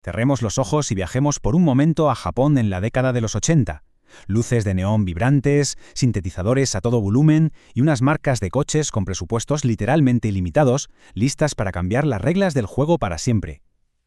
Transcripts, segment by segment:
Cerremos los ojos y viajemos por un momento a Japón en la década de los 80. Luces de neón vibrantes, sintetizadores a todo volumen y unas marcas de coches con presupuestos literalmente ilimitados, listas para cambiar las reglas del juego para siempre.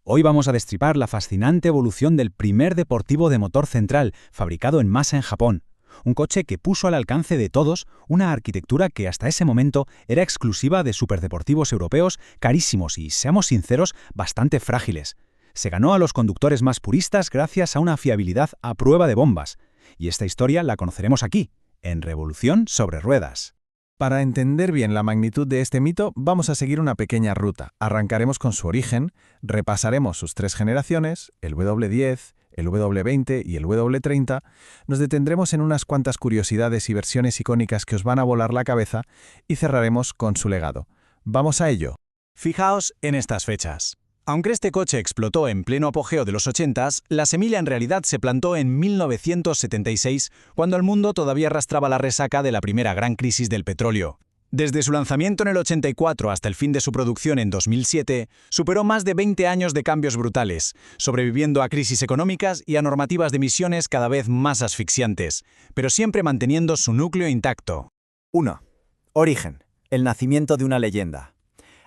Hoy vamos a destripar la fascinante evolución del primer deportivo de motor central, fabricado en masa en Japón. Un coche que puso al alcance de todos una arquitectura que hasta ese momento era exclusiva de superdeportivos europeos carísimos y, seamos sinceros, bastante frágiles. Se ganó a los conductores más puristas gracias a una fiabilidad a prueba de bombas. Y esta historia la conoceremos aquí, en Revolución sobre Ruedas. Para entender bien la magnitud de este mito, vamos a seguir una pequeña ruta. Arrancaremos con su origen, repasaremos sus 3 generaciones, el W10, el W20 y el W30, nos detendremos en unas cuantas curiosidades y versiones icónicas que os van a volar la cabeza y cerraremos con su legado. ¡Vamos a ello! Fijaos en estas fechas. Aunque este coche explotó en pleno apogeo de los 80s, la semilla en realidad se plantó en 1976, cuando el mundo todavía arrastraba la resaca de la primera gran crisis del petróleo. Desde su lanzamiento en el 84 hasta el fin de su producción en 2007, superó más de 20 años de cambios brutales, sobreviviendo a crisis económicas y a normativas de emisiones cada vez más asfixiantes, pero siempre manteniendo su núcleo intacto. 1. Origen. El nacimiento de una leyenda.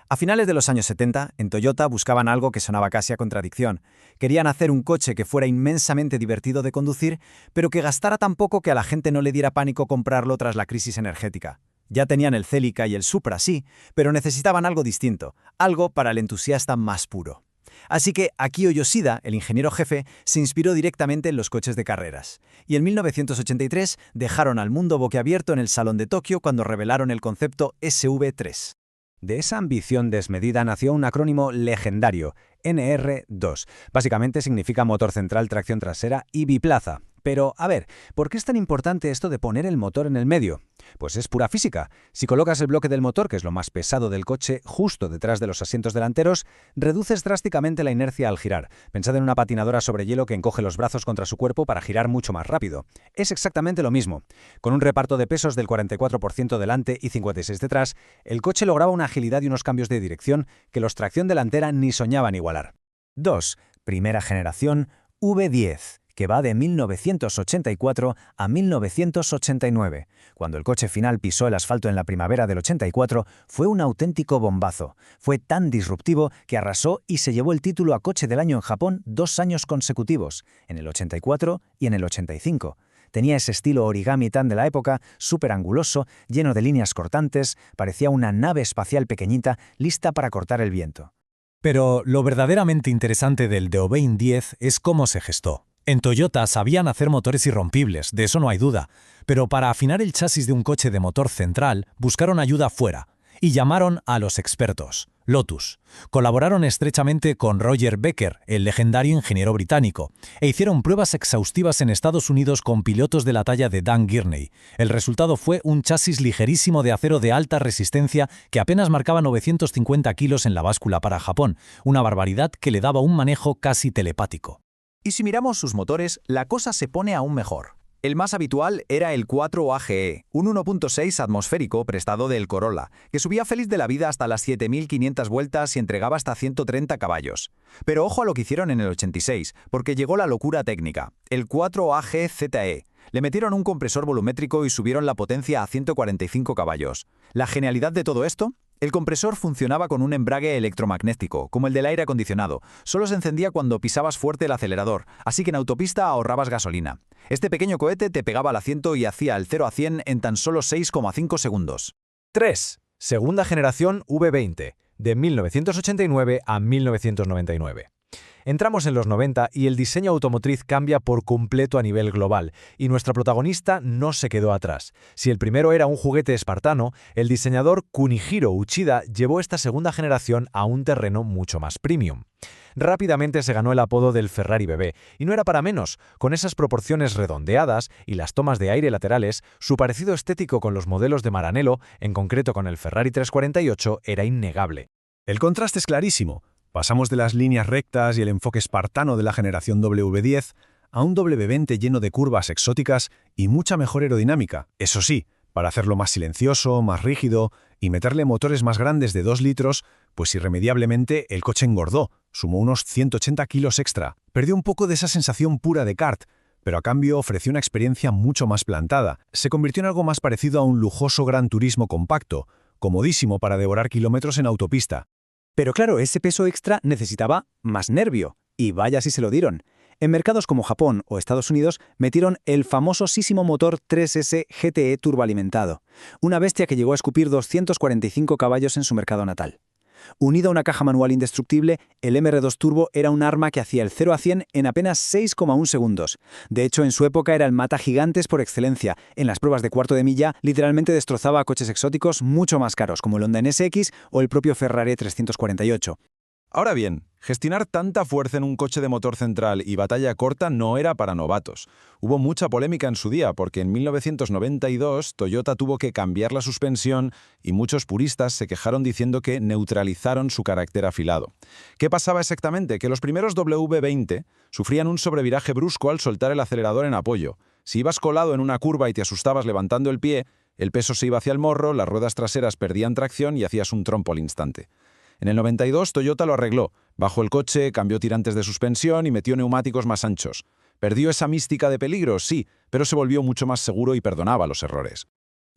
A finales de los años 70, en Toyota buscaban algo que sonaba casi a contradicción. Querían hacer un coche que fuera inmensamente divertido de conducir, pero que gastara tan poco que a la gente no le diera pánico comprarlo tras la crisis energética. Ya tenían el Celica y el Supra, sí, pero necesitaban algo distinto, algo para el entusiasta más puro. Así que Akio Yoshida, el ingeniero jefe, se inspiró directamente en los coches de carreras. Y en 1983 dejaron al mundo boquiabierto en el Salón de Tokio cuando revelaron el concepto SV3. De esa ambición desmedida nació un acrónimo legendario, NR2. Básicamente significa motor central, tracción trasera y biplaza. Pero, a ver, ¿por qué es tan importante esto de poner el motor en el medio? Pues es pura física. Si colocas el bloque del motor, que es lo más pesado del coche, justo detrás de los asientos delanteros, reduces drásticamente la inercia al girar. Pensad en una patinadora sobre hielo que encoge los brazos contra su cuerpo para girar mucho más rápido. Es exactamente lo mismo. Con un reparto de pesos del 44% delante y 56% detrás, el coche lograba una agilidad y unos cambios de dirección que los tracción delantera ni soñaban igualar. 2. Primera generación V10. Que va de 1984 a 1989. Cuando el coche final pisó el asfalto en la primavera del 84, fue un auténtico bombazo. Fue tan disruptivo que arrasó y se llevó el título a Coche del Año en Japón 2 años consecutivos, en el 84 y en el 85. Tenía ese estilo origami tan de la época, súper anguloso, lleno de líneas cortantes, parecía una nave espacial pequeñita lista para cortar el viento. Pero lo verdaderamente interesante del Deobein 10 es cómo se gestó. En Toyota sabían hacer motores irrompibles, de eso no hay duda, pero para afinar el chasis de un coche de motor central buscaron ayuda fuera y llamaron a los expertos, Lotus. Colaboraron estrechamente con Roger Becker, el legendario ingeniero británico, e hicieron pruebas exhaustivas en Estados Unidos con pilotos de la talla de Dan Gurney. El resultado fue un chasis ligerísimo de acero de alta resistencia que apenas marcaba 950 kilos en la báscula para Japón, una barbaridad que le daba un manejo casi telepático. Y si miramos sus motores, la cosa se pone aún mejor. El más habitual era el 4AGE, un 1.6 atmosférico prestado del Corolla, que subía feliz de la vida hasta las 7.500 vueltas y entregaba hasta 130 caballos. Pero ojo a lo que hicieron en el 86, porque llegó la locura técnica, el 4AG-ZE. Le metieron un compresor volumétrico y subieron la potencia a 145 caballos. ¿La genialidad de todo esto? El compresor funcionaba con un embrague electromagnético, como el del aire acondicionado. Solo se encendía cuando pisabas fuerte el acelerador, así que en autopista ahorrabas gasolina. Este pequeño cohete te pegaba al asiento y hacía el 0 a 100 en tan solo 6,5 segundos. 3. Segunda generación V20, de 1989 a 1999. Entramos en los 90 y el diseño automotriz cambia por completo a nivel global, y nuestra protagonista no se quedó atrás. Si el primero era un juguete espartano, el diseñador Kunihiro Uchida llevó esta segunda generación a un terreno mucho más premium. Rápidamente se ganó el apodo del Ferrari bebé, y no era para menos. Con esas proporciones redondeadas y las tomas de aire laterales, su parecido estético con los modelos de Maranello, en concreto con el Ferrari 348, era innegable. El contraste es clarísimo. Pasamos de las líneas rectas y el enfoque espartano de la generación W10 a un W20 lleno de curvas exóticas y mucha mejor aerodinámica. Eso sí, para hacerlo más silencioso, más rígido y meterle motores más grandes de 2 litros, pues irremediablemente el coche engordó, sumó unos 180 kilos extra. Perdió un poco de esa sensación pura de kart, pero a cambio ofreció una experiencia mucho más plantada. Se convirtió en algo más parecido a un lujoso gran turismo compacto, comodísimo para devorar kilómetros en autopista. Pero claro, ese peso extra necesitaba más nervio, y vaya si se lo dieron. En mercados como Japón o Estados Unidos metieron el famosísimo motor 3S GTE turboalimentado, una bestia que llegó a escupir 245 caballos en su mercado natal. Unido a una caja manual indestructible, el MR2 Turbo era un arma que hacía el 0 a 100 en apenas 6,1 segundos. De hecho, en su época era el matagigantes por excelencia. En las pruebas de cuarto de milla, literalmente destrozaba a coches exóticos mucho más caros, como el Honda NSX o el propio Ferrari 348. Ahora bien, gestionar tanta fuerza en un coche de motor central y batalla corta no era para novatos. Hubo mucha polémica en su día porque en 1992 Toyota tuvo que cambiar la suspensión y muchos puristas se quejaron diciendo que neutralizaron su carácter afilado. ¿Qué pasaba exactamente? Que los primeros W20 sufrían un sobreviraje brusco al soltar el acelerador en apoyo. Si ibas colado en una curva y te asustabas levantando el pie, el peso se iba hacia el morro, las ruedas traseras perdían tracción y hacías un trompo al instante. En el 92 Toyota lo arregló, bajó el coche, cambió tirantes de suspensión y metió neumáticos más anchos. ¿Perdió esa mística de peligro? Sí, pero se volvió mucho más seguro y perdonaba los errores.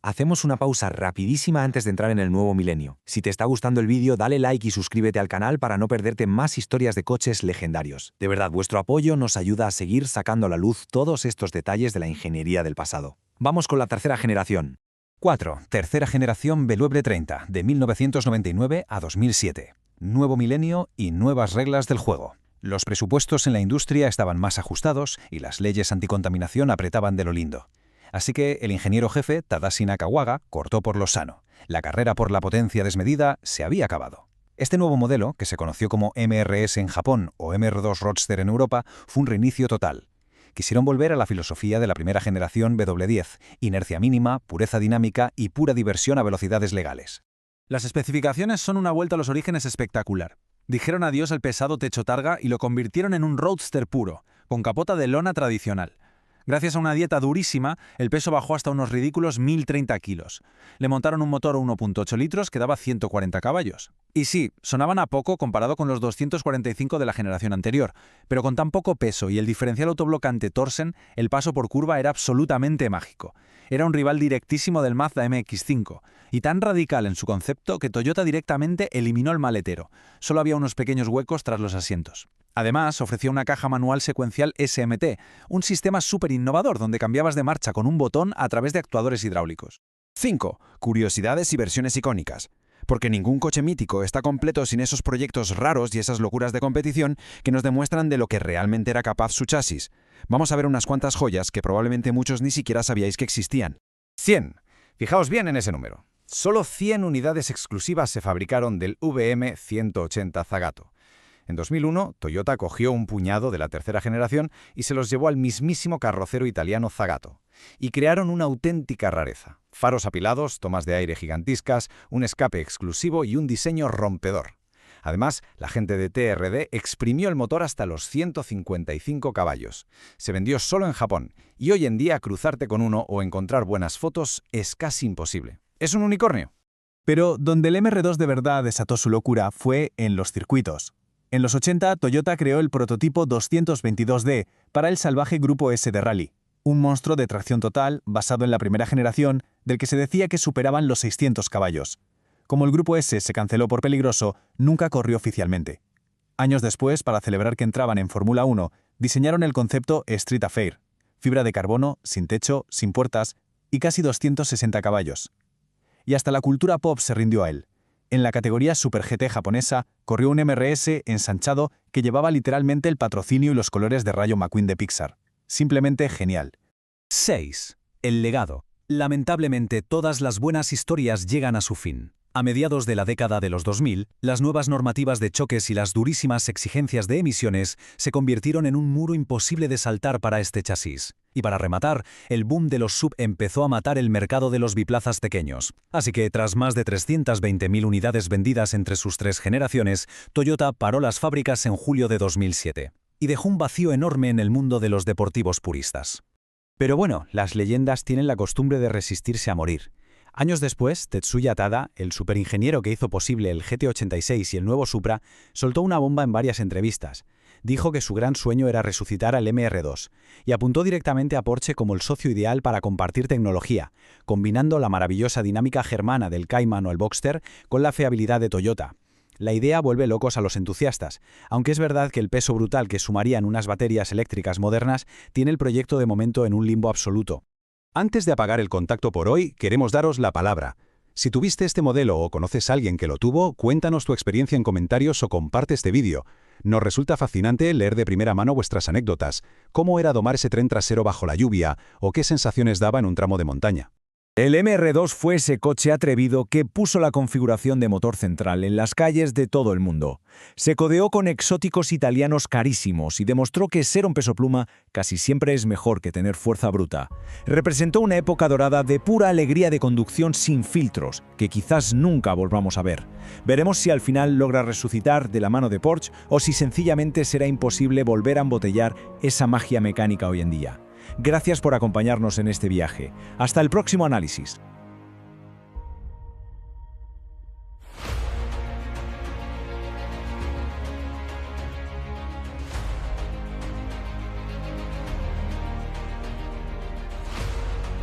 Hacemos una pausa rapidísima antes de entrar en el nuevo milenio. Si te está gustando el vídeo, dale like y suscríbete al canal para no perderte más historias de coches legendarios. De verdad, vuestro apoyo nos ayuda a seguir sacando a la luz todos estos detalles de la ingeniería del pasado. Vamos con la tercera generación. 4. Tercera generación BMW30, de 1999 a 2007. Nuevo milenio y nuevas reglas del juego. Los presupuestos en la industria estaban más ajustados y las leyes anticontaminación apretaban de lo lindo. Así que el ingeniero jefe, Tadashi Nakagawa, cortó por lo sano. La carrera por la potencia desmedida se había acabado. Este nuevo modelo, que se conoció como MRS en Japón o MR2 Roadster en Europa, fue un reinicio total. Quisieron volver a la filosofía de la primera generación W10, inercia mínima, pureza dinámica y pura diversión a velocidades legales. Las especificaciones son una vuelta a los orígenes espectacular. Dijeron adiós al pesado techo targa y lo convirtieron en un roadster puro, con capota de lona tradicional. Gracias a una dieta durísima, el peso bajó hasta unos ridículos 1030 kilos. Le montaron un motor 1.8 litros que daba 140 caballos. Y sí, sonaban a poco comparado con los 245 de la generación anterior, pero con tan poco peso y el diferencial autoblocante Torsen, el paso por curva era absolutamente mágico. Era un rival directísimo del Mazda MX-5, y tan radical en su concepto que Toyota directamente eliminó el maletero. Solo había unos pequeños huecos tras los asientos. Además, ofrecía una caja manual secuencial SMT, un sistema súper innovador donde cambiabas de marcha con un botón a través de actuadores hidráulicos. 5. Curiosidades y versiones icónicas. Porque ningún coche mítico está completo sin esos proyectos raros y esas locuras de competición que nos demuestran de lo que realmente era capaz su chasis. Vamos a ver unas cuantas joyas que probablemente muchos ni siquiera sabíais que existían. 100. Fijaos bien en ese número. Solo 100 unidades exclusivas se fabricaron del VM180 Zagato. En 2001, Toyota cogió un puñado de la tercera generación y se los llevó al mismísimo carrocero italiano Zagato. Y crearon una auténtica rareza. Faros apilados, tomas de aire gigantiscas, un escape exclusivo y un diseño rompedor. Además, la gente de TRD exprimió el motor hasta los 155 caballos. Se vendió solo en Japón y hoy en día cruzarte con uno o encontrar buenas fotos es casi imposible. ¿Es un unicornio? Pero donde el MR2 de verdad desató su locura fue en los circuitos. En los 80, Toyota creó el prototipo 222D para el salvaje Grupo S de Rally, un monstruo de tracción total basado en la primera generación del que se decía que superaban los 600 caballos. Como el Grupo S se canceló por peligroso, nunca corrió oficialmente. Años después, para celebrar que entraban en Fórmula 1, diseñaron el concepto Street Affair, fibra de carbono, sin techo, sin puertas y casi 260 caballos. Y hasta la cultura pop se rindió a él. En la categoría Super GT japonesa, corrió un MRS ensanchado que llevaba literalmente el patrocinio y los colores de Rayo McQueen de Pixar. Simplemente genial. 6. El legado. Lamentablemente, todas las buenas historias llegan a su fin. A mediados de la década de los 2000, las nuevas normativas de choques y las durísimas exigencias de emisiones se convirtieron en un muro imposible de saltar para este chasis. Y para rematar, el boom de los SUV empezó a matar el mercado de los biplazas pequeños. Así que, tras más de 320.000 unidades vendidas entre sus 3 generaciones, Toyota paró las fábricas en julio de 2007 y dejó un vacío enorme en el mundo de los deportivos puristas. Pero bueno, las leyendas tienen la costumbre de resistirse a morir. Años después, Tetsuya Tada, el superingeniero que hizo posible el GT86 y el nuevo Supra, soltó una bomba en varias entrevistas. Dijo que su gran sueño era resucitar al MR2 y apuntó directamente a Porsche como el socio ideal para compartir tecnología, combinando la maravillosa dinámica germana del Cayman o el Boxster con la fiabilidad de Toyota. La idea vuelve locos a los entusiastas, aunque es verdad que el peso brutal que sumarían unas baterías eléctricas modernas tiene el proyecto de momento en un limbo absoluto. Antes de apagar el contacto por hoy, queremos daros la palabra. Si tuviste este modelo o conoces a alguien que lo tuvo, cuéntanos tu experiencia en comentarios o comparte este vídeo. Nos resulta fascinante leer de primera mano vuestras anécdotas, cómo era domar ese tren trasero bajo la lluvia o qué sensaciones daba en un tramo de montaña. El MR2 fue ese coche atrevido que puso la configuración de motor central en las calles de todo el mundo. Se codeó con exóticos italianos carísimos y demostró que ser un peso pluma casi siempre es mejor que tener fuerza bruta. Representó una época dorada de pura alegría de conducción sin filtros, que quizás nunca volvamos a ver. Veremos si al final logra resucitar de la mano de Porsche o si sencillamente será imposible volver a embotellar esa magia mecánica hoy en día. Gracias por acompañarnos en este viaje. Hasta el próximo análisis.